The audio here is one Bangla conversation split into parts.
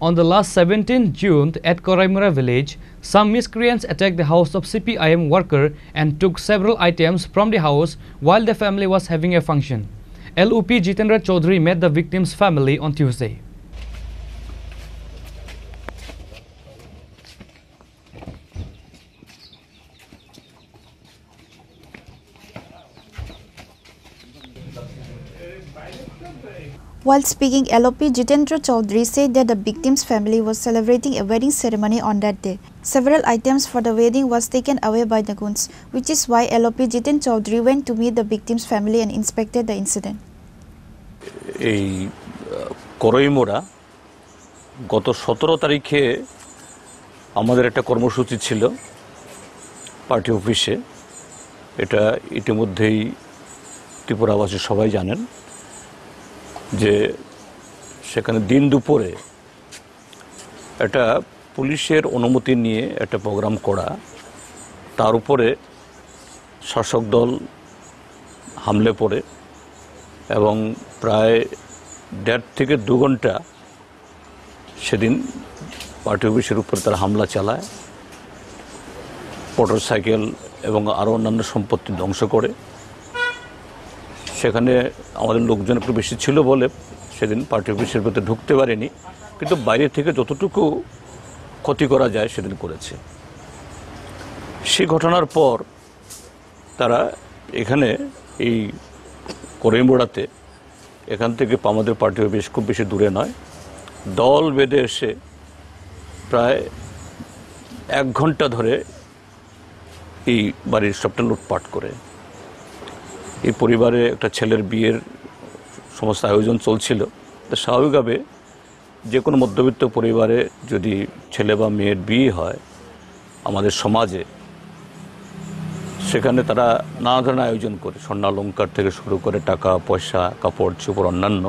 On the last 17th June at Koraimura village, some miscreants attacked the house of CPIM worker and took several items from the house while the family was having a function. LOP Jitendra Chaudhary met the victim's family on Tuesday. While speaking, LOP Jitendra Chaudhary said that the victim's family was celebrating a wedding ceremony on that day. Several items for the wedding was taken away by the goons, which is why LOP Jitendra Chaudhary went to meet the victim's family and inspected the incident. এই করইমোড়া গত 17 তারিখে আমাদের একটা কর্মসূচি ছিল পার্টি অফিসে। এটা ইতিমধ্যেই ত্রিপুরাবাসী সবাই জানেন যে সেখানে দিন দুপুরে একটা পুলিশের অনুমতি নিয়ে একটা প্রোগ্রাম করা, তার উপরে শাসক দল হামলে পড়ে এবং প্রায় 1.5 থেকে 2 ঘন্টা সেদিন পার্টি অফিসের উপরে তারা হামলা চালায়, মোটরসাইকেল এবং আরও অন্যান্য সম্পত্তি ধ্বংস করে। সেখানে আমাদের লোকজন একটু বেশি ছিল বলে সেদিন পার্টি অফিসের ভিতরে ঢুকতে পারেনি, কিন্তু বাইরে থেকে যতটুকু ক্ষতি করা যায় সেদিন করেছে। সেই ঘটনার পর তারা এখানে এই করইমোড়াতে, এখান থেকে আমাদের পার্টি অফিস খুব বেশি দূরে নয়, দল বেঁধে এসে প্রায় 1 ঘন্টা ধরে এই বাড়ির সবটা লুটপাট করে। এই পরিবারে একটা ছেলের বিয়ের সমস্ত আয়োজন চলছিল। তো স্বাভাবিকভাবে যে কোনো মধ্যবিত্ত পরিবারে যদি ছেলে বা মেয়ের বিয়ে হয় আমাদের সমাজে, সেখানে তারা নানা ধরনের আয়োজন করে, স্বর্ণালঙ্কার থেকে শুরু করে টাকা পয়সা, কাপড় চোপড়, অন্যান্য।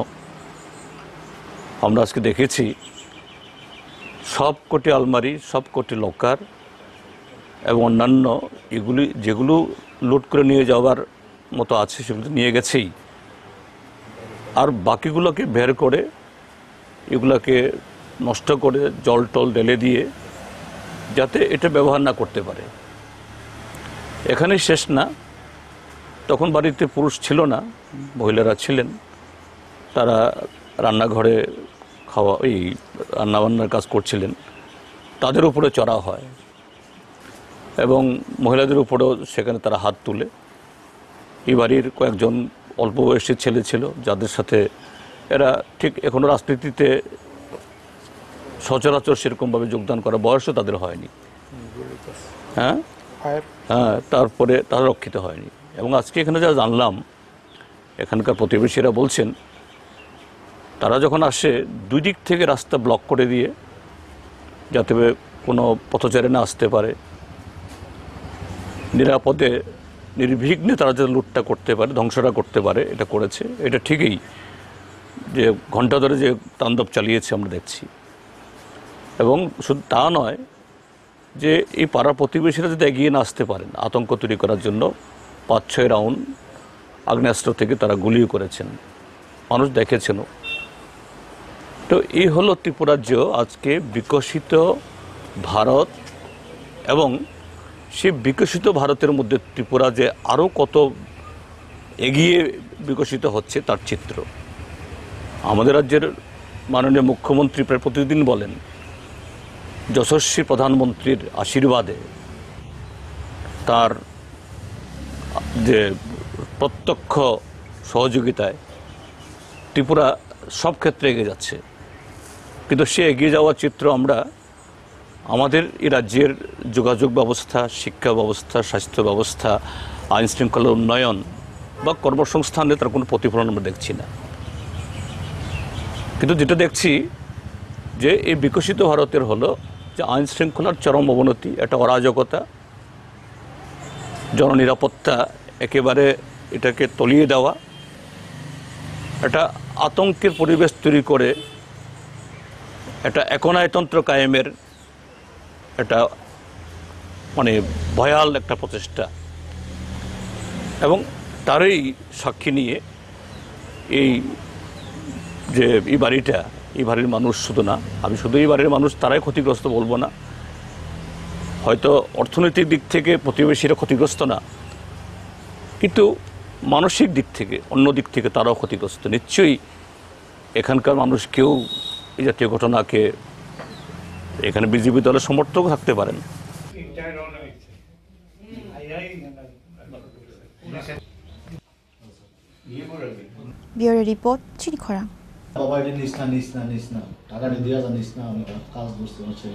আমরা আজকে দেখেছি সব কোটি আলমারি, সব কোটি লকার এবং অন্যান্য এগুলি যেগুলো লুট করে নিয়ে যাওয়ার মতো আছে সেগুলো নিয়ে গেছেই, আর বাকিগুলোকে বের করে এগুলোকে নষ্ট করে জল টল ঢেলে দিয়ে যাতে এটা ব্যবহার না করতে পারে। এখানেই শেষ না, তখন বাড়িতে পুরুষ ছিল না, মহিলারা ছিলেন, তারা রান্নাঘরে রান্নাবান্নার কাজ করছিলেন, তাদের উপরে চড়া হয় এবং মহিলাদের উপরেও সেখানে তারা হাত তুলে। এই বাড়ির কয়েকজন অল্প বয়সী ছেলে ছিল যাদের সাথে এরা ঠিক এখনও রাজনীতিতে সচরাচর সেরকমভাবে যোগদান করার বয়সও তাদের হয়নি। হ্যাঁ, তারপরে তারা রক্ষিত হয়নি। এবং আজকে এখানে যা জানলাম, এখানকার প্রতিবেশীরা বলছেন তারা যখন আসে 2 দিক থেকে রাস্তা ব্লক করে দিয়ে যাতে কোনো পথচারী না আসতে পারে, নিরাপদে নির্বিঘ্নে তারা যাতে লুটটা করতে পারে, ধ্বংসটা করতে পারে, এটা করেছে। এটা ঠিকই যে ঘন্টা ধরে যে তাণ্ডব চালিয়েছে আমরা দেখছি। এবং শুধু তা নয়, যে এই পাড়ার প্রতিবেশীরা যদি এগিয়ে না আসতে পারেন আতঙ্ক তৈরি করার জন্য 5-6 রাউন্ড আগ্নেয়াস্ত্র থেকে তারা গুলিও করেছেন, মানুষ দেখেছেনও। তো এই হলো ত্রিপুরাজ্য আজকে বিকশিত ভারত, এবং সেই বিকশিত ভারতের মধ্যে ত্রিপুরা যে আরও কত এগিয়ে বিকশিত হচ্ছে তার চিত্র। আমাদের রাজ্যের মাননীয় মুখ্যমন্ত্রী প্রায় প্রতিদিন বলেন যশস্বী প্রধানমন্ত্রীর আশীর্বাদে, তার যে প্রত্যক্ষ সহযোগিতায় ত্রিপুরা সব ক্ষেত্রে এগিয়ে যাচ্ছে। কিন্তু সে এগিয়ে যাওয়ার চিত্র আমরা আমাদের এই রাজ্যের যোগাযোগ ব্যবস্থা, শিক্ষা ব্যবস্থা, স্বাস্থ্য ব্যবস্থা, আইন শৃঙ্খলার উন্নয়ন বা কর্মসংস্থানে তার কোনো প্রতিফলন আমরা দেখছি না। কিন্তু যেটা দেখছি যে এই বিকশিত ভারতের হলো যে আইন শৃঙ্খলার চরম অবনতি, একটা অরাজকতা, জননিরাপত্তা একেবারে এটাকে তলিয়ে দেওয়া, একটা আতঙ্কের পরিবেশ তৈরি করে একটা একনায়তন্ত্র কায়েমের একটা মানে ভয়াল একটা প্রচেষ্টা। এবং তারই সাক্ষী নিয়ে এই যে এই বাড়িটা এই বাড়ির মানুষ শুধু না, আমি শুধু এই বাড়ির মানুষ তারাই ক্ষতিগ্রস্ত বলবো না, হয়তো অর্থনৈতিক দিক থেকে প্রতিবেশীরা ক্ষতিগ্রস্ত না, কিন্তু মানসিক দিক থেকে অন্য দিক থেকে তারাও ক্ষতিগ্রস্ত। নিশ্চয়ই এখানকার মানুষ কেউ এই জাতীয় ঘটনাকে, এখানে বিজেপি দলের সমর্থক থাকতে পারেন। ব্যুরো রিপোর্ট, চিনিখরাং। বাবা এটা নিস না টাকা নিয়ে দেওয়া নিস না, আমি কাজ বুঝতে পারছি।